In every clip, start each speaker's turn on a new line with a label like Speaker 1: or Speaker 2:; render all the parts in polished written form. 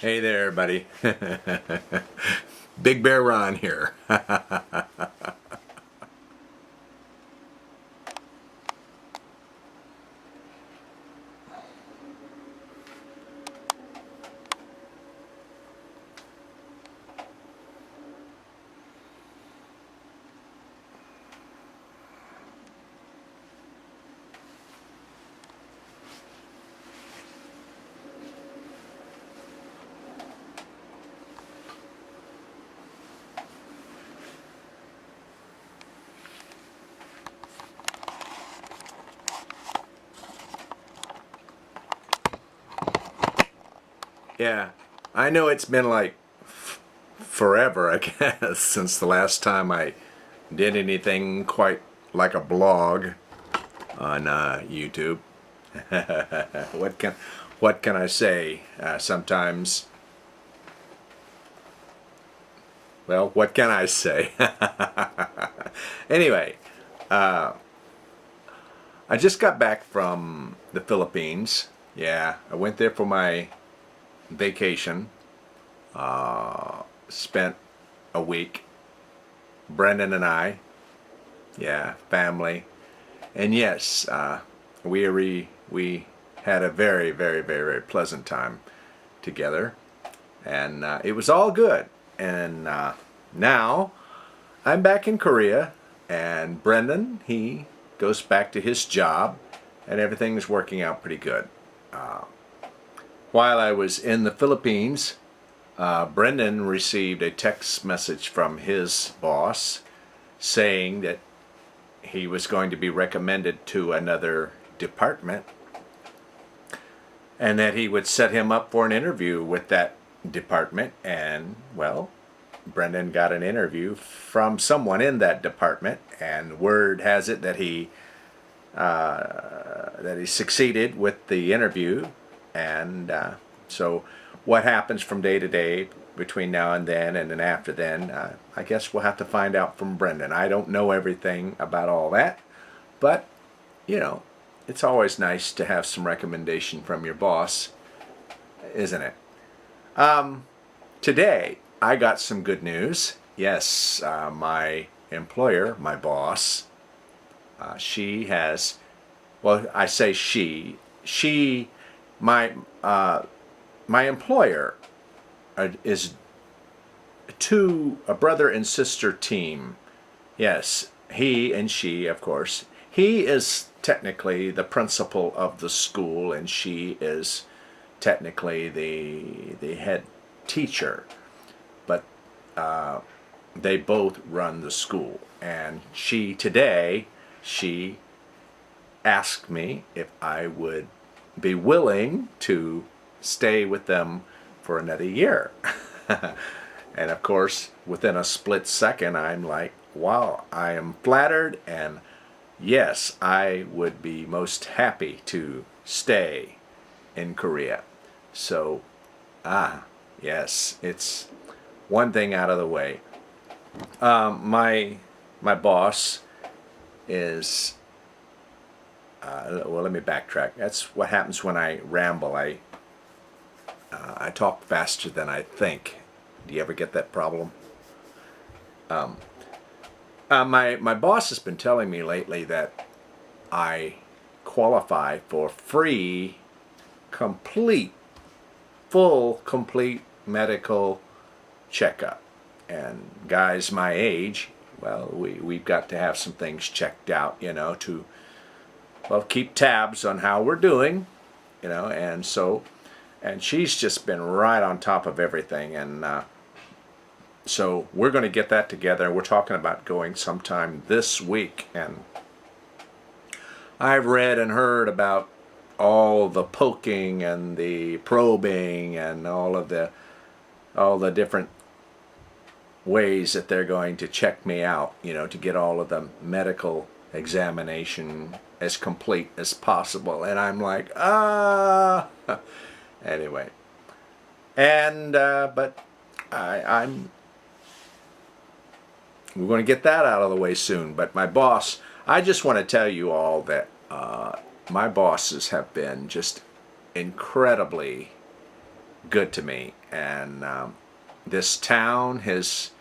Speaker 1: Hey there, buddy. Big Bear Ron here. Yeah, I know it's been like forever, I guess, since the last time I did anything quite like a blog on YouTube. what can what can I say? Sometimes, well, what can I say? Anyway, I just got back from the Philippines. Yeah, I went there for my vacation. Spent a week. Brendan and I, yeah, family, and yes, we had a very, very, very, very pleasant time together, and it was all good. And now I'm back in Korea, and Brendan, he goes back to his job, and everything's working out pretty good. While I was in the Philippines, Brendan received a text message from his boss saying that he was going to be recommended to another department and that he would set him up for an interview with that department. And, well, Brendan got an interview from someone in that department, and word has it that he succeeded with the interview. And so what happens from day to day between now and then after then, I guess we'll have to find out from Brendan. I don't know everything about all that, but you know, it's always nice to have some recommendation from your boss, isn't it? Today I got some good news. Yes, my employer, my boss, she has, well, I say my employer is a brother and sister team. Yes, he and she, of course. He is technically the principal of the school, and she is technically the head teacher. But they both run the school. And today, she asked me if I would be willing to stay with them for another year. And of course, within a split second, I'm like, wow, I am flattered, and yes, I would be most happy to stay in Korea. So, yes, it's one thing out of the way. My boss is, well, let me backtrack. That's what happens when I ramble. I talk faster than I think. Do you ever get that problem? My boss has been telling me lately that I qualify for free, full, complete medical checkup. And guys my age, well, we've got to have some things checked out, you know, to, well, keep tabs on how we're doing, you know, and she's just been right on top of everything, and so we're going to get that together. We're talking about going sometime this week, and I've read and heard about all the poking and the probing and all the different ways that they're going to check me out, you know, to get all of the medical examination as complete as possible. And I'm like, anyway, and but we're going to get that out of the way soon. But my boss, I just want to tell you all that my bosses have been just incredibly good to me, and this town has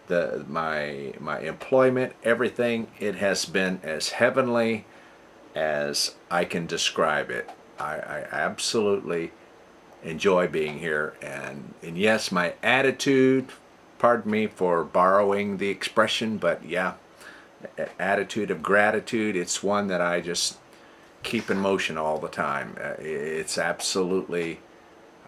Speaker 1: my employment, everything. It has been as heavenly as I can describe it. I absolutely enjoy being here, and yes, my attitude, pardon me for borrowing the expression, but yeah, attitude of gratitude, it's one that I just keep in motion all the time. It's absolutely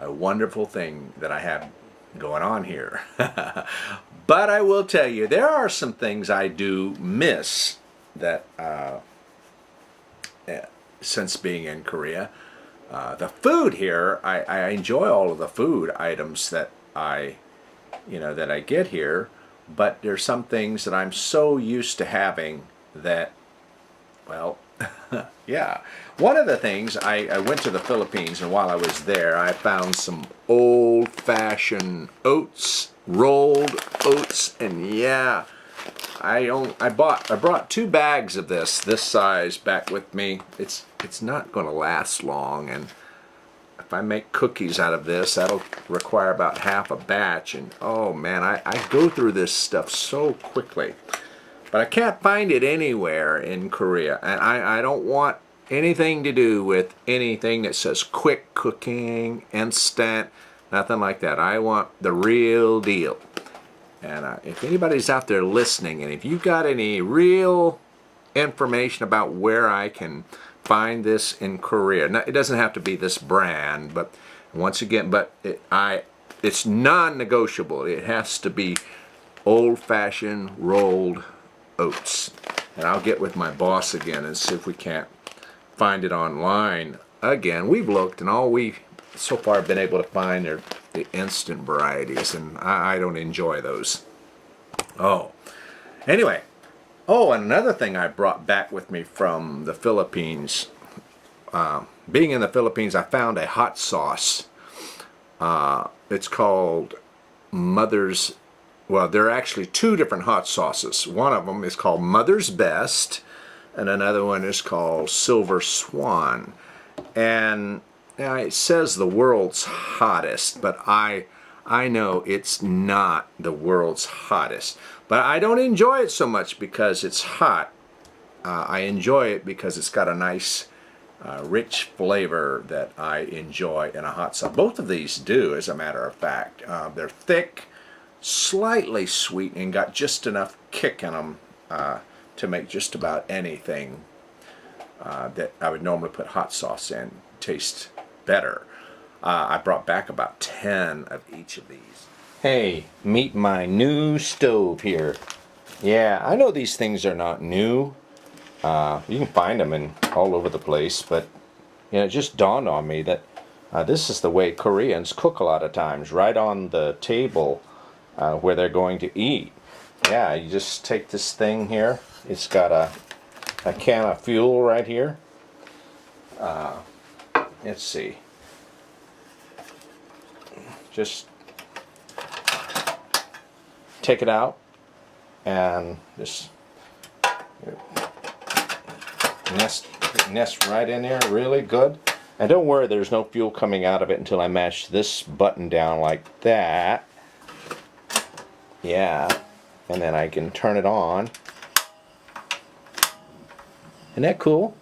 Speaker 1: a wonderful thing that I have going on here. But I will tell you, there are some things I do miss that since being in Korea. The food here, I enjoy all of the food items that I get here, but there's some things that I'm so used to having that, well, yeah. One of the things, I went to the Philippines, and while I was there, I found some old-fashioned oats, rolled oats, and yeah, I brought 2 bags of this size back with me. It's not going to last long, and if I make cookies out of this, that'll require about half a batch, and oh man, I go through this stuff so quickly. But I can't find it anywhere in Korea, and I don't want anything to do with anything that says quick cooking, instant, nothing like that. I want the real deal. And if anybody's out there listening, and if you've got any real information about where I can find this in Korea, now, it doesn't have to be this brand, but once again, it's non-negotiable. It has to be old-fashioned rolled oats. And I'll get with my boss again and see if we can't find it online. Again, we've looked, and all we've so far been able to find are the instant varieties, and I don't enjoy those. Oh, anyway. Oh, and another thing I brought back with me from the Philippines. Being in the Philippines, I found a hot sauce. It's called Mother's. Well, there are actually 2 different hot sauces. One of them is called Mother's Best, and another one is called Silver Swan. And now it says the world's hottest, but I know it's not the world's hottest. But I don't enjoy it so much because it's hot. I enjoy it because it's got a nice, rich flavor that I enjoy in a hot sauce. Both of these do, as a matter of fact. They're thick, slightly sweet, and got just enough kick in them to make just about anything that I would normally put hot sauce in taste better. I brought back about 10 of each of these. Hey, meet my new stove here. Yeah, I know these things are not new. You can find them all over the place, but it just dawned on me that this is the way Koreans cook a lot of times, right on the table where they're going to eat. Yeah, you just take this thing here. It's got a can of fuel right here. Let's see. Just take it out and just nest right in there really good. And don't worry, there's no fuel coming out of it until I mash this button down like that. Yeah, and then I can turn it on. Isn't that cool?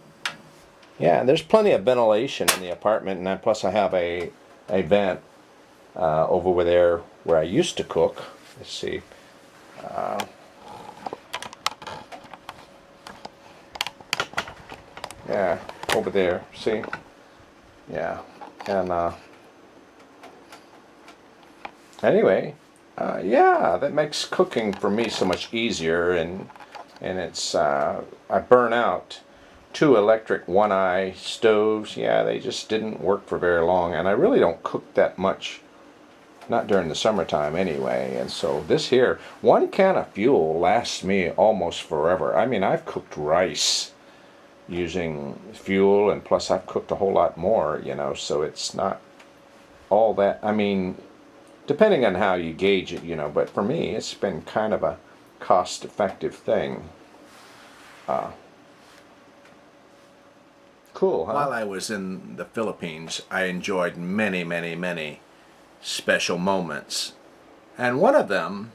Speaker 1: Yeah, there's plenty of ventilation in the apartment, and plus I have a vent over there where I used to cook. Let's see. Yeah, over there. See? Yeah, and anyway, yeah, that makes cooking for me so much easier, and it's I burn out 2 electric one-eye stoves. Yeah, they just didn't work for very long, and I really don't cook that much, not during the summertime anyway. And so this here, 1 can of fuel lasts me almost forever. I mean, I've cooked rice using fuel, and plus I've cooked a whole lot more, so it's not all that, I mean, depending on how you gauge it, but for me it's been kind of a cost-effective thing. Cool, huh? While I was in the Philippines, I enjoyed many special moments. And one of them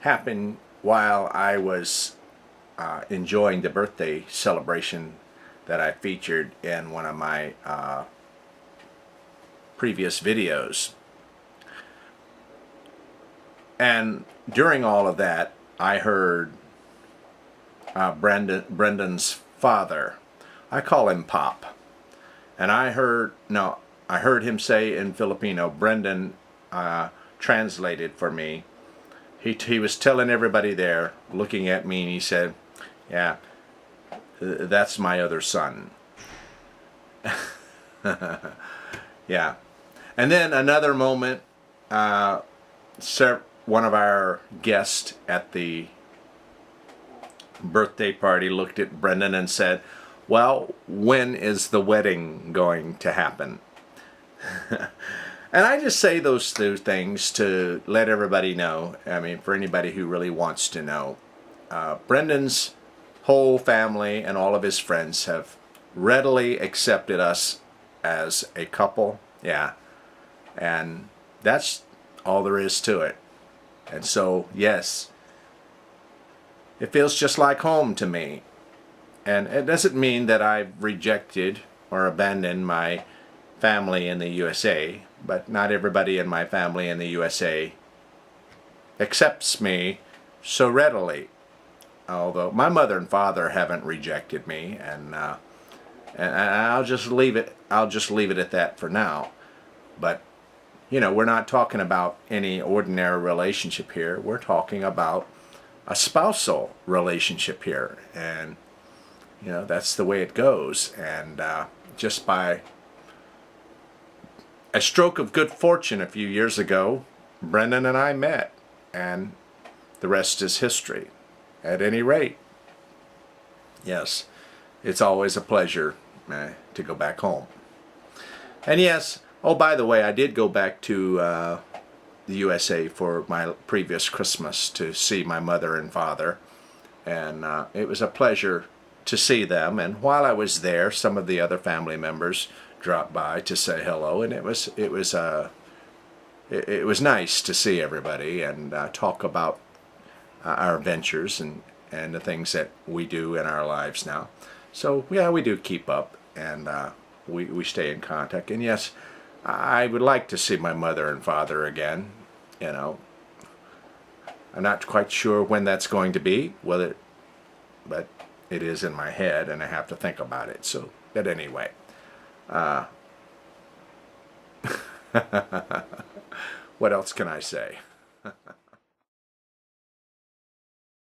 Speaker 1: happened while I was enjoying the birthday celebration that I featured in one of my previous videos. And during all of that, I heard Brendan's father, I call him Pop, and I heard him say in Filipino, Brendan translated for me. He was telling everybody there, looking at me, and he said, yeah, that's my other son. Yeah. And then another moment, one of our guests at the birthday party looked at Brendan and said, well, when is the wedding going to happen? And I just say those two things to let everybody know. I mean, for anybody who really wants to know. Brendan's whole family and all of his friends have readily accepted us as a couple. Yeah. And that's all there is to it. And so, yes, it feels just like home to me. And it doesn't mean that I've rejected or abandoned my family in the USA, but not everybody in my family in the USA accepts me so readily. Although my mother and father haven't rejected me, and I'll just leave it. I'll just leave it at that for now. But you know, we're not talking about any ordinary relationship here. We're talking about a spousal relationship here, and you know, that's the way it goes. And just by a stroke of good fortune a few years ago, Brendan and I met, and the rest is history. At any rate, yes, it's always a pleasure to go back home. And yes, oh, by the way, I did go back to the USA for my previous Christmas to see my mother and father, and it was a pleasure to see them. And while I was there, some of the other family members dropped by to say hello, and it was nice to see everybody and talk about our ventures and the things that we do in our lives now. So yeah, we do keep up, and we stay in contact. And yes, I would like to see my mother and father again. You know, I'm not quite sure when that's going to be, but it is in my head, and I have to think about it. So, but anyway, what else can I say?